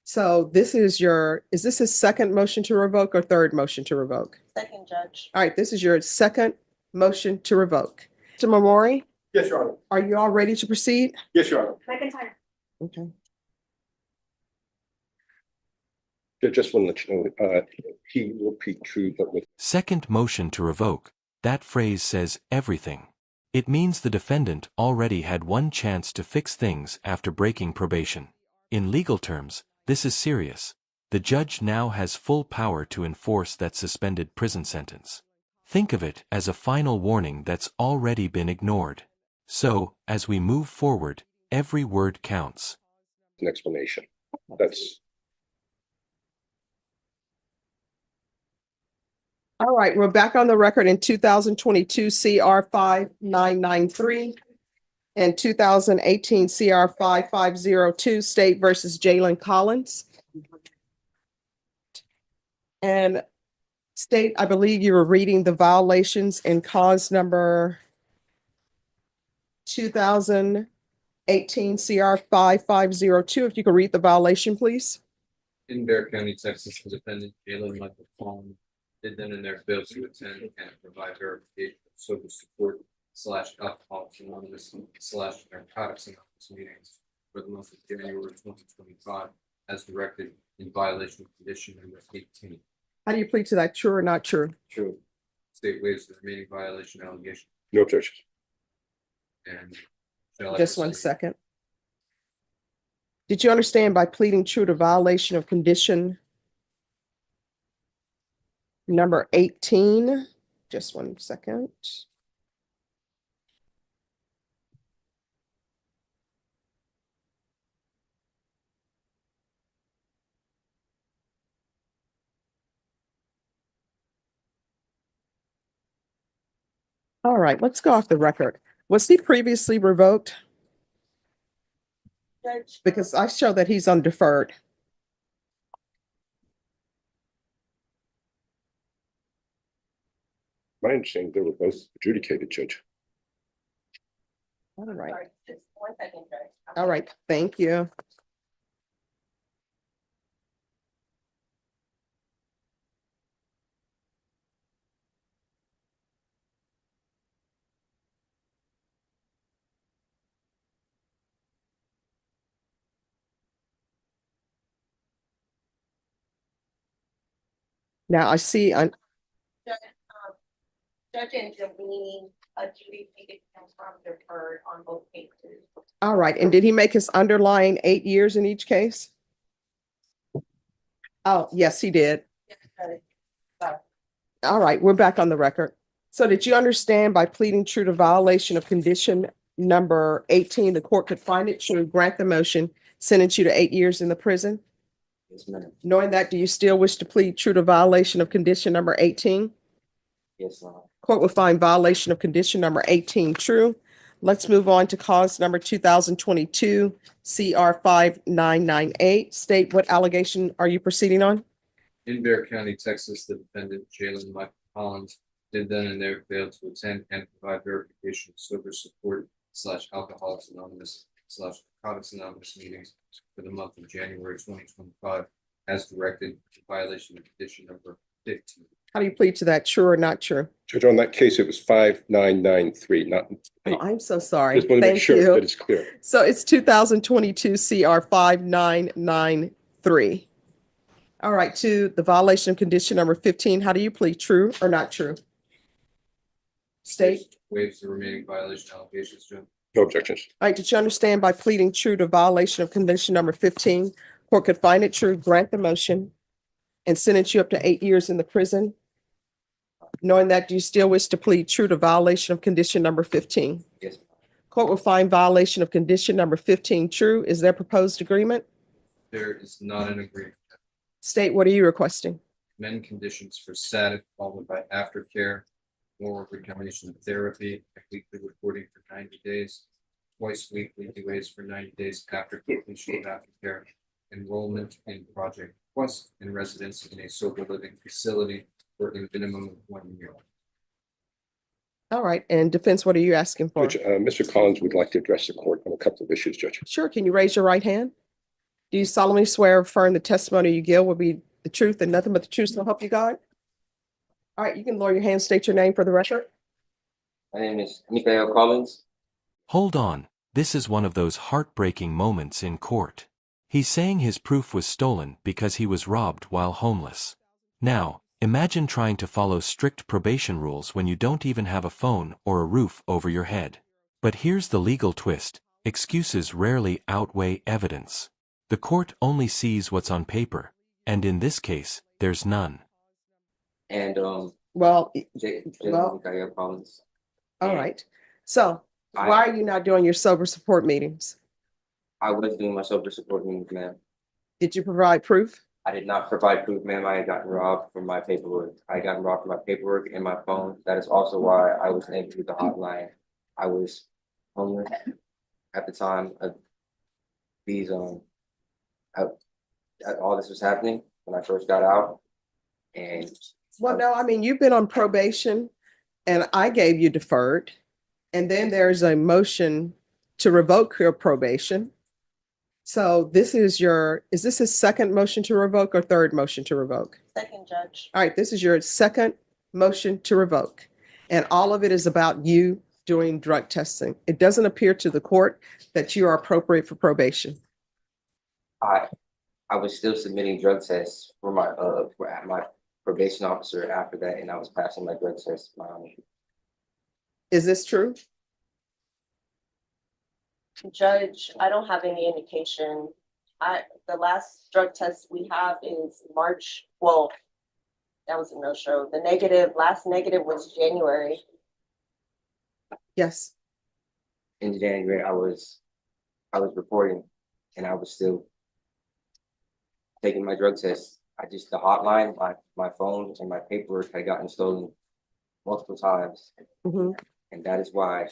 So is this his second motion to revoke or third motion to revoke? Second, Judge. All right, this is your second motion to revoke. Mr. Mamori, Yes, Your Honor. are you all ready to proceed? Yes, Your Honor. McIntyre. Okay. Just want to let you know, he will plead true, but with Second motion to revoke. That phrase says everything. It means the defendant already had one chance to fix things after breaking probation. In legal terms, this is serious. The judge now has full power to enforce that suspended prison sentence. Think of it as a final warning that's already been ignored. So, as we move forward, every word counts. an explanation. That's All right, we're back on the record in 2022 CR 5993 and 2018 CR 5502 State versus Jalen Collins. And State, I believe you were reading the violations in cause number 2018 CR 5502. If you could read the violation, please. In Bear County, Texas, the defendant Jalen Michael Collins did then and there fail to attend and provide verification of sober support / Alcoholics Anonymous / Narcotics Anonymous meetings for the month of January 2025 as directed in violation of condition number 18. How do you plead to that? True or not true? True. State waives the remaining violation allegation no objections. and shall I Just one proceed? second. Did you understand by pleading true to violation of condition number 18? Just one second. All right, let's go off the record. Was he previously revoked? Judge. Because I show that he's on deferred. My understanding, they were both adjudicated, Judge. All right, Sorry, just 1 second, Judge. all right, thank you. Now I see, Judge, Judge Angelini adjudicated him from deferred on both cases. all right, and did he make his underlying 8 years in each case? Oh, yes, he did. Yes, Judge. All right, we're back on the record. So did you understand by pleading true to violation of condition number 18, the court could find it true, grant the motion, sentence you to 8 years in the prison? Yes, ma'am. Knowing that, do you still wish to plead true to violation of condition number 18? Yes, ma'am. Court will find violation of condition number 18 true. Let's move on to cause number 2022 CR 5998. State, what allegation are you proceeding on? In Bear County, Texas, the defendant Jalen Michael Collins did then and there fail to attend and provide verification of sober support / Alcoholics Anonymous / Narcotics Anonymous meetings for the month of January 2025 as directed in violation of condition number 15. How do you plead to that? True or not true? Judge, on that case, it was 5993, not Oh, 8. I'm so sorry. Just want to make Thank sure that you. it's clear. So it's 2022 CR 5993. All right, to the violation of condition number 15, how do you plead? True or not true? State. Waives the remaining violation allegations, Judge. No objections. All right, did you understand by pleading true to violation of condition number 15, court could find it true, grant the motion, and sentence you up to 8 years in the prison? Knowing that, do you still wish to plead true to violation of condition number 15? Yes, ma'am. Court will find violation of condition number 15 true. Is there proposed agreement? There is not an agreement. State, what are you requesting? Amend conditions for status followed by aftercare, more recommendation of therapy, weekly reporting for 90 days, twice weekly DUAs for 90 days after completion of aftercare, enrollment in Project Quest, and residence in a sober living facility for a minimum of 1 year. All right, and defense, what are you asking for? Judge, Mr. Collins would like to address the court on a couple of issues, Judge. Sure, can you raise your right hand? Do you solemnly swear or affirm the testimony you give will be the truth and nothing but the truth, so help you God? All right, you can lower your hand, state your name for the record. My name is Mikael Collins. Hold on, this is one of those heartbreaking moments in court. He's saying his proof was stolen because he was robbed while homeless. Now, imagine trying to follow strict probation rules when you don't even have a phone or a roof over your head. But here's the legal twist: excuses rarely outweigh evidence. The court only sees what's on paper, and in this case, there's none. And Well, General Mikael Collins. all right. So why are you not doing your sober support meetings? I was doing my sober support meetings, ma'am. Did you provide proof? I did not provide proof, ma'am. I had gotten robbed from my paperwork. I got robbed from my paperwork and my phone. That is also why I was able to the hotline. I was homeless at the time of these all this was happening when I first got out. And Well, no, I mean, you've been on probation and I gave you deferred. And then there's a motion to revoke your probation. So is this a second motion to revoke or third motion to revoke? Second, Judge. All right, this is your second motion to revoke. And all of it is about you doing drug testing. It doesn't appear to the court that you are appropriate for probation. I was still submitting drug tests for my probation officer after that, and I was passing my drug test. Is this true? Judge, I don't have any indication. The last drug test we have is March, well, that was a no-show. Last negative was January. Yes. In January, I was reporting, and I was still taking my drug test. The hotline, my phone and my paperwork had gotten stolen multiple times. Mhm. And that is why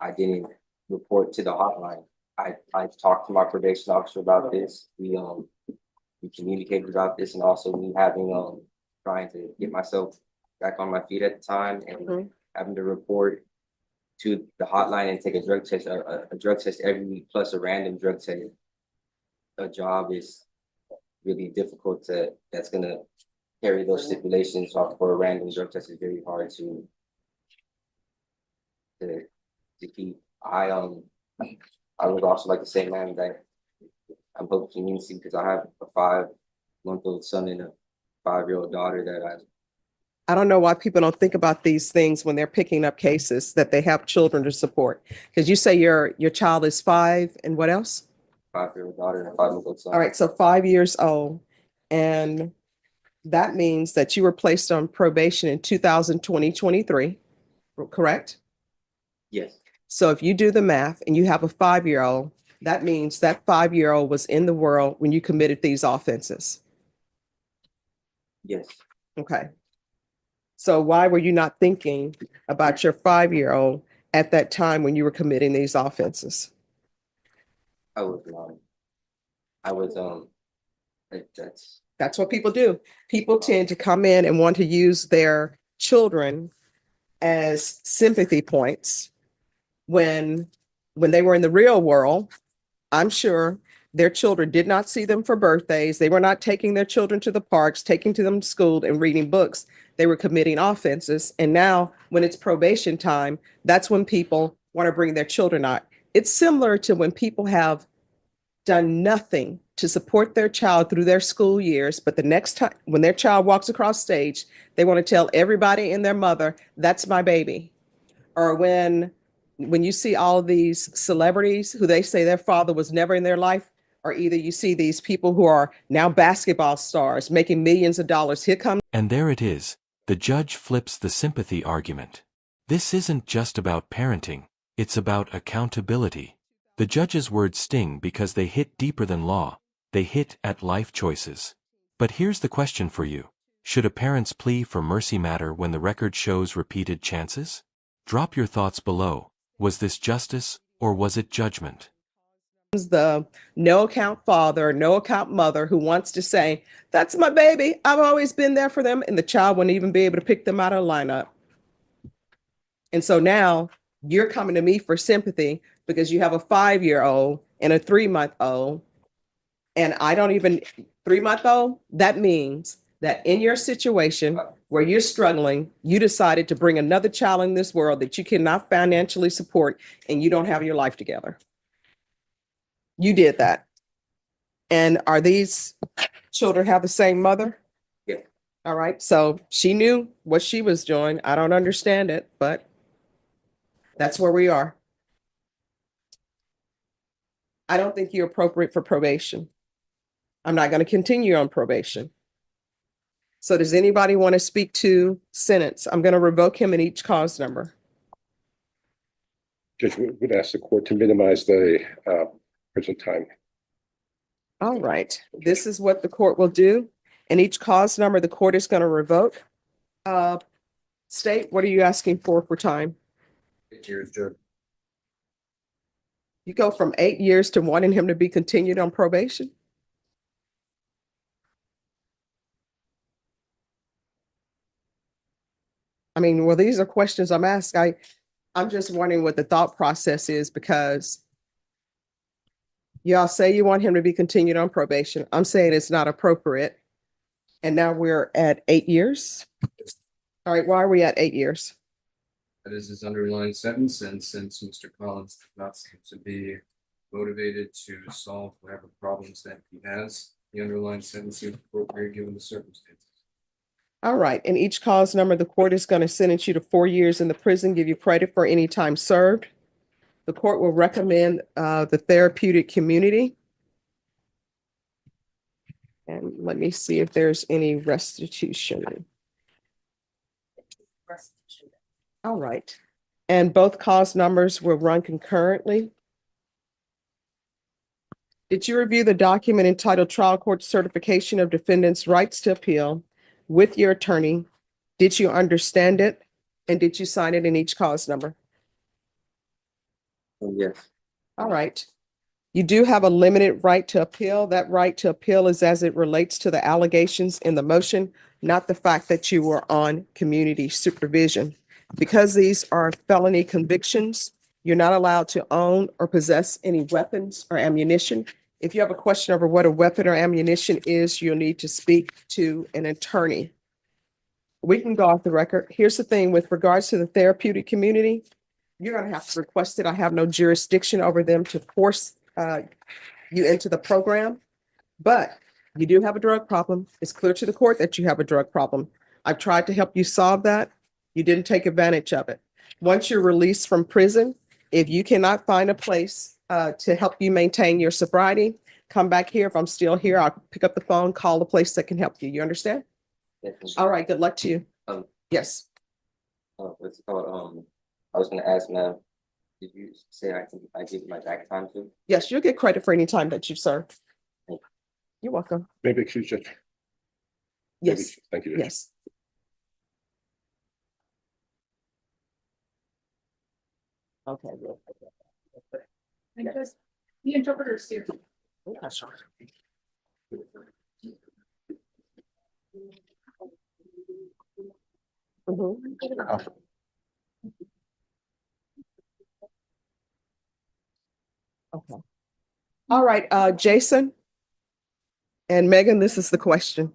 I didn't report to the hotline. I talked to my probation officer about this. We communicated about this, and also me trying to get myself back on my feet at the time, and Mhm. having to report to the hotline and take a drug test, a drug test every week plus a random drug test. A job is really difficult that's gonna carry those stipulations off for a random drug test is very hard to keep. I would also like to say, man, that I'm hoping community because I have a 5-month-old son and a 5-year-old daughter that I don't know why people don't think about these things when they're picking up cases, that they have children to support. Because you say your child is 5 and what else? 5-year-old daughter and a 5-month-old son. All right, so 5 years old. And that means that you were placed on probation in 2023, correct? Yes, So if you do the math and you have a 5-year-old, that means that 5-year-old was in the world when you committed these offenses. yes. Okay. So why were you not thinking about your 5-year-old at that time when you were committing these offenses? I was That's what people do. People tend to come in and want to use their children as sympathy points when they were in the real world. I'm sure their children did not see them for birthdays. They were not taking their children to the parks, taking them to school and reading books. They were committing offenses. And now when it's probation time, that's when people want to bring their children out. It's similar to when people have done nothing to support their child through their school years, but the next time when their child walks across stage, they want to tell everybody and their mother, that's my baby. Or when you see all these celebrities who they say their father was never in their life, or either you see these people who are now basketball stars making millions of dollars. Here comes. And there it is. The judge flips the sympathy argument. This isn't just about parenting, it's about accountability. The judge's words sting because they hit deeper than law, they hit at life choices. But here's the question for you. Should a parent's plea for mercy matter when the record shows repeated chances? Drop your thoughts below. Was this justice, or was it judgment? The no account father, no account mother who wants to say, that's my baby, I've always been there for them, and the child wouldn't even be able to pick them out of a lineup. And so now you're coming to me for sympathy because you have a 5-year-old and a 3-month-old And I don't even, 3-month-old, that means that in your situation where you're struggling, you decided to bring another child in this world that you cannot financially support and you don't have your life together. You did that. And are these children have the same mother? Yeah. All right, so she knew what she was doing. I don't understand it, but that's where we are. I don't think you're appropriate for probation. I'm not going to continue on probation. So does anybody want to speak to sentence? I'm going to revoke him in each cause number. Judge, we would ask the court to minimize the prison time. All right, this is what the court will do. In each cause number, the court is going to revoke. State, what are you asking for time? 8 years, Judge. You go from 8 years to wanting him to be continued on probation? I mean, well, these are questions I'm asked. I'm just wondering what the thought process is because y'all say you want him to be continued on probation. I'm saying it's not appropriate. And now we're at 8 years. All right, why are we at 8 years? That is his underlying sentence, and since Mr. Collins does not seem to be motivated to solve whatever problems that he has, the underlying sentence seems appropriate given the circumstances. All right, in each cause number, the court is going to sentence you to 4 years in the prison, give you credit for any time served. The court will recommend the therapeutic community. And let me see if there's any restitution. All right. And both cause numbers will run concurrently. Did you review the document entitled Trial Court Certification of Defendant's Rights to Appeal with your attorney? Did you understand it? And did you sign it in each cause number? Yes. All right. You do have a limited right to appeal. That right to appeal is as it relates to the allegations in the motion, not the fact that you were on community supervision. Because these are felony convictions, you're not allowed to own or possess any weapons or ammunition. If you have a question over what a weapon or ammunition is, you'll need to speak to an attorney. We can go off the record. Here's the thing with regards to the therapeutic community, you're going to have to request it. I have no jurisdiction over them to force you into the program, but you do have a drug problem. It's clear to the court that you have a drug problem. I've tried to help you solve that. You didn't take advantage of it. Once you're released from prison, if you cannot find a place to help you maintain your sobriety, come back here. If I'm still here, I'll pick up the phone, call the place that can help you. You understand? Definitely. All right, good luck to you. Um, Yes. What's it called? I was gonna ask, ma'am, did you say I give my back time too? Yes, you'll get credit for any time that you serve. You're welcome. Maybe excuse Judge. Yes, Thank you, Judge. yes. Okay. Good. Because the interpreter's here. Yeah, sure. Mhm. Okay. All right, Jason and Megan, this is the question.